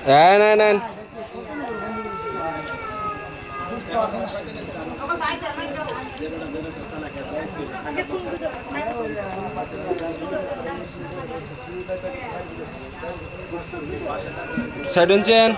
নেন নেন side chain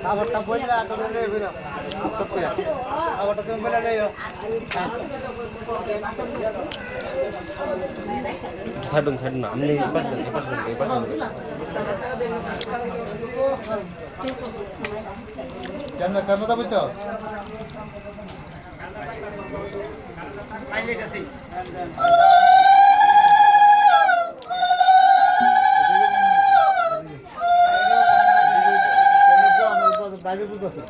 খাবারটা বললে খাবারটা তুমি বলে নেই ছাড়ুন ছাড়ুন আপনি কেন কেন তা বুঝছো বাইরে বুঝতেছে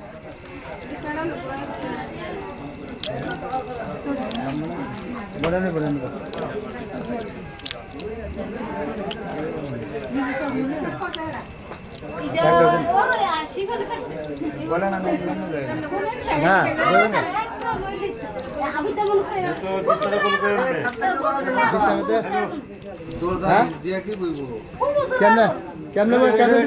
বলেন বলেন হ্যাঁ কেমনে কেমনে কেমনে